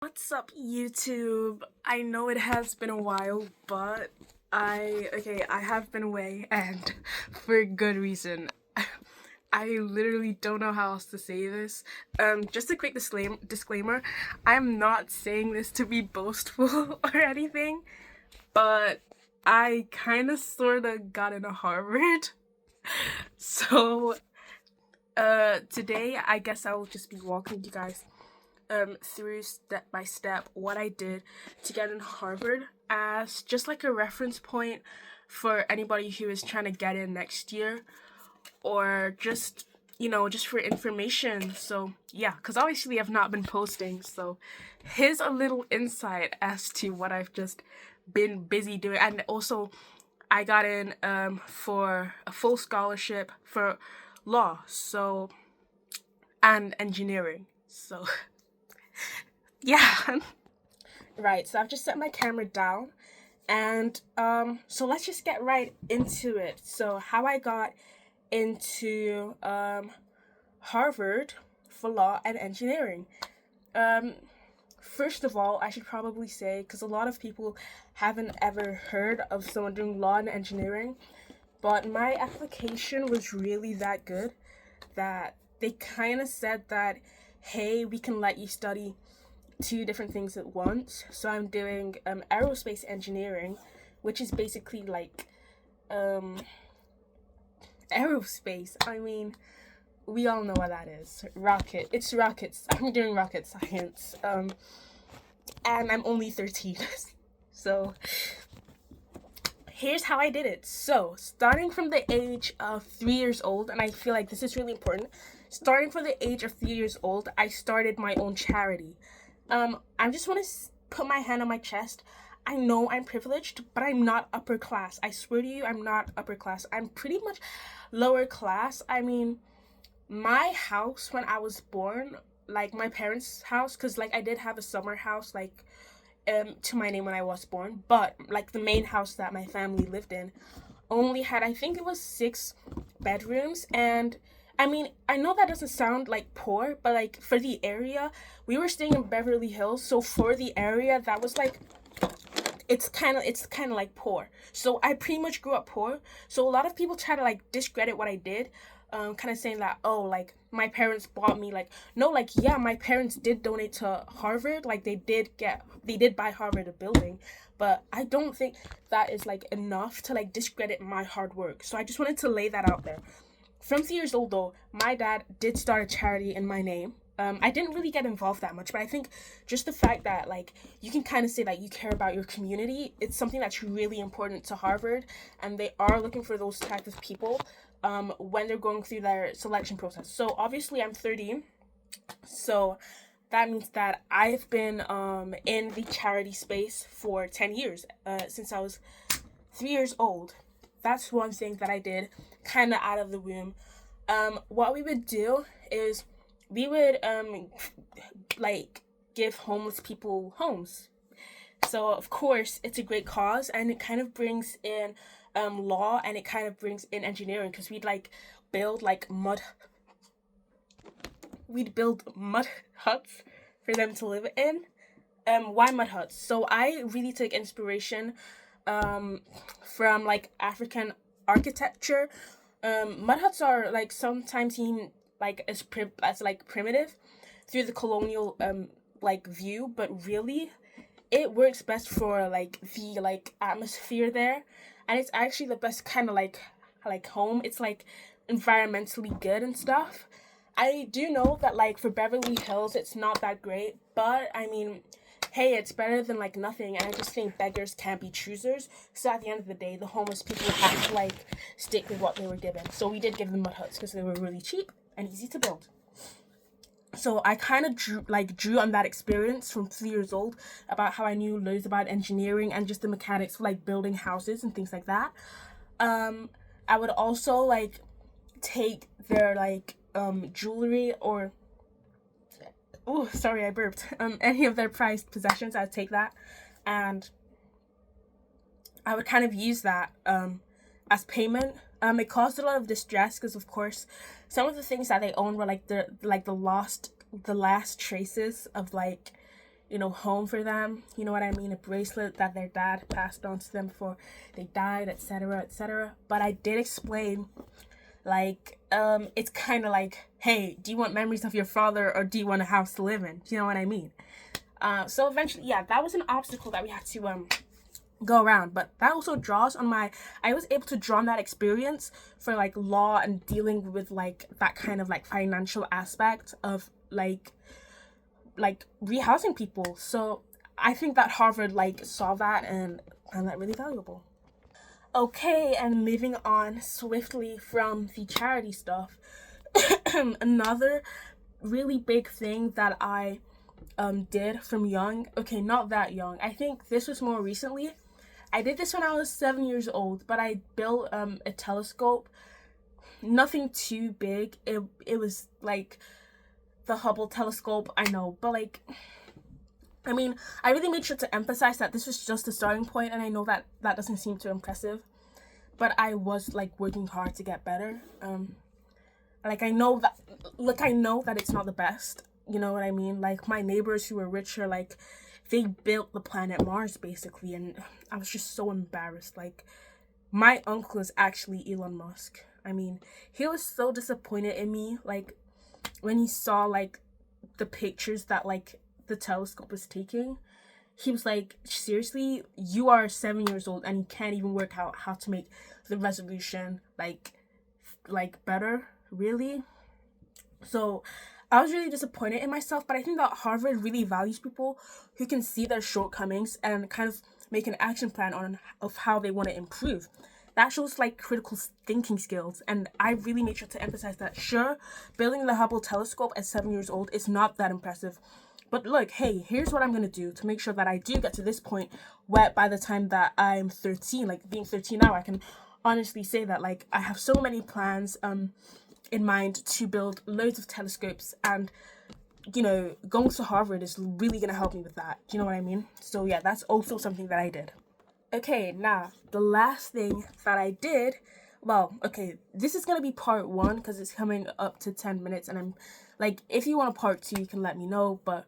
What's up, YouTube? I know it has been a while, but I have been away, and for good reason. I literally don't know how else to say this. Just a quick disclaimer, I'm not saying this to be boastful or anything, but I kind of sort of got into Harvard. So, today I guess I will just be walking you guys through step by step what I did to get in Harvard as just like a reference point for anybody who is trying to get in next year, or just just for information. So yeah, because obviously I've not been posting, so here's a little insight as to what I've just been busy doing. And also I got in for a full scholarship for law, so, and engineering. So yeah. Right, so I've just set my camera down, and so let's just get right into it. So how I got into Harvard for law and engineering. Um First of all, I should probably say, because a lot of people haven't ever heard of someone doing law and engineering, but my application was really that good that they kind of said that, hey, we can let you study two different things at once. So I'm doing aerospace engineering, which is basically like aerospace. I mean, we all know what that is. It's rockets. I'm doing rocket science. And I'm only 13. So here's how I did it. So, starting from the age of 3 years old, and I feel like this is really important. Starting from the age of 3 years old, I started my own charity. I just want to put my hand on my chest. I know I'm privileged, but I'm not upper class. I swear to you, I'm not upper class. I'm pretty much lower class. I mean, my house when I was born, like my parents' house, because like I did have a summer house, like to my name when I was born, but like the main house that my family lived in only had, I think it was 6 bedrooms. And I mean, I know that doesn't sound like poor, but like for the area, we were staying in Beverly Hills, so for the area that was like, it's kind of like poor. So I pretty much grew up poor. So a lot of people try to like discredit what I did, kind of saying that, oh, like my parents bought me. Like, no, like, yeah, my parents did donate to Harvard. Like they did buy Harvard a building, but I don't think that is like enough to like discredit my hard work. So I just wanted to lay that out there. From 3 years old, though, my dad did start a charity in my name. I didn't really get involved that much, but I think just the fact that like you can kind of say that you care about your community, it's something that's really important to Harvard, and they are looking for those type of people when they're going through their selection process. So obviously I'm 13, so that means that I've been in the charity space for 10 years, since I was 3 years old. That's one thing that I did kind of out of the womb. What we would do is we would like give homeless people homes. So of course it's a great cause, and it kind of brings in law, and it kind of brings in engineering, because build like mud we'd build mud huts for them to live in. Why mud huts? So I really took inspiration from like African architecture. Mud huts are like sometimes seen like as like primitive through the colonial like view, but really it works best for like the like atmosphere there, and it's actually the best kind of like home. It's like environmentally good and stuff. I do know that like for Beverly Hills it's not that great, but I mean, hey, it's better than like nothing. And I just think beggars can't be choosers. So at the end of the day, the homeless people have to like stick with what they were given. So we did give them mud huts because they were really cheap and easy to build. So I kind of drew on that experience from 3 years old about how I knew loads about engineering and just the mechanics for like building houses and things like that. I would also like take their like jewelry, or, oh, sorry, I burped. Any of their prized possessions, I'd take that, and I would kind of use that as payment. It caused a lot of distress because, of course, some of the things that they owned were like the last traces of like home for them. You know what I mean? A bracelet that their dad passed on to them before they died, etc., etc. But I did explain, like, it's kind of like, hey, do you want memories of your father or do you want a house to live in? You know what I mean? So eventually, yeah, that was an obstacle that we had to go around, but that also draws on my, I was able to draw on that experience for like law and dealing with like that kind of like financial aspect of like rehousing people. So I think that Harvard like saw that and found that really valuable. Okay, and moving on swiftly from the charity stuff, another really big thing that I did from young, okay, not that young, I think this was more recently. I did this when I was 7 years old, but I built a telescope. Nothing too big. It was like the Hubble telescope, I know, but like, I mean, I really made sure to emphasize that this was just the starting point, and I know that that doesn't seem too impressive, but I was like working hard to get better. Like I know that it's not the best. You know what I mean? Like my neighbors who were richer, like they built the planet Mars basically, and I was just so embarrassed. Like my uncle is actually Elon Musk. I mean, he was so disappointed in me, like when he saw like the pictures that like the telescope was taking. He was like, seriously, you are 7 years old and you can't even work out how to make the resolution like better, really? So I was really disappointed in myself, but I think that Harvard really values people who can see their shortcomings and kind of make an action plan on of how they want to improve. That shows like critical thinking skills, and I really made sure to emphasize that. Sure, building the Hubble telescope at 7 years old is not that impressive, but look, hey, here's what I'm gonna do to make sure that I do get to this point where by the time that I'm 13, like being 13 now, I can honestly say that like I have so many plans in mind to build loads of telescopes, and going to Harvard is really gonna help me with that. Do you know what I mean? So yeah, that's also something that I did. Okay, now the last thing that I did, well, okay, this is gonna be part one because it's coming up to 10 minutes, and I'm like, if you want a part two, you can let me know, but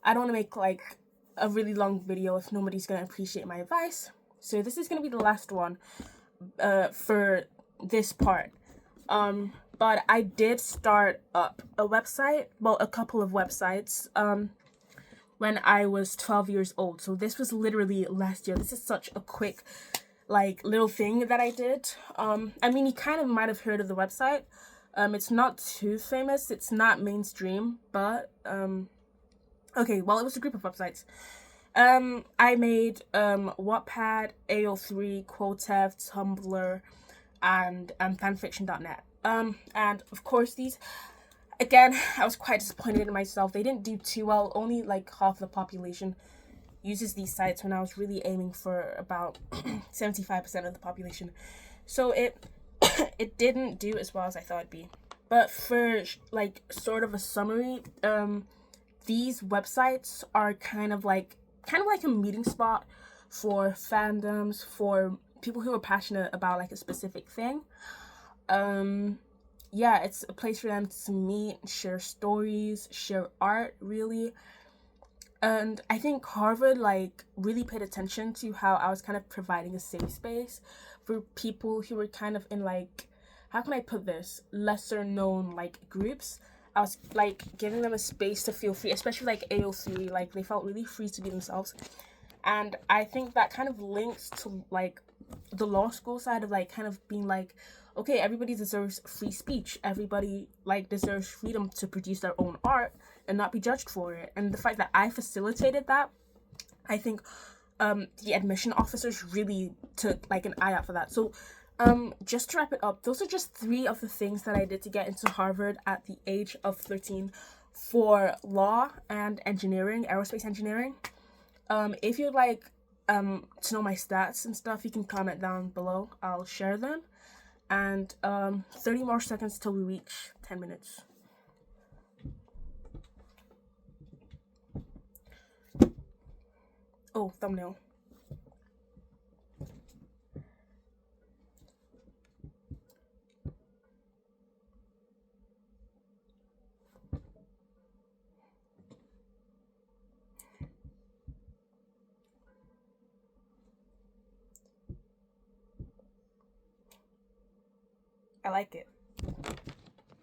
I don't want to make like a really long video if nobody's gonna appreciate my advice. So this is gonna be the last one for this part. But I did start up a website, well, a couple of websites, when I was 12 years old. So this was literally last year. This is such a quick, like, little thing that I did. I mean, you kind of might have heard of the website. It's not too famous. It's not mainstream, but, okay, well, it was a group of websites. I made, Wattpad, AO3, Quotev, Tumblr, and fanfiction.net. And of course these, again, I was quite disappointed in myself. They didn't do too well. Only like half the population uses these sites when I was really aiming for about 75% of the population. So it it didn't do as well as I thought it'd be. But for like sort of a summary, these websites are kind of like a meeting spot for fandoms, for people who are passionate about like a specific thing. um yeah, it's a place for them to meet, share stories, share art, really. And I think Harvard like really paid attention to how I was kind of providing a safe space for people who were kind of in like, how can I put this, lesser known like groups. I was like giving them a space to feel free, especially like AO3, like they felt really free to be themselves. And I think that kind of links to like the law school side of like kind of being like, okay, everybody deserves free speech, everybody like deserves freedom to produce their own art and not be judged for it. And the fact that I facilitated that, I think the admission officers really took like an eye out for that. So just to wrap it up, those are just three of the things that I did to get into Harvard at the age of 13 for law and engineering, aerospace engineering. If you'd like to know my stats and stuff, you can comment down below. I'll share them. And 30 more seconds till we reach 10 minutes. Oh, thumbnail. I like it.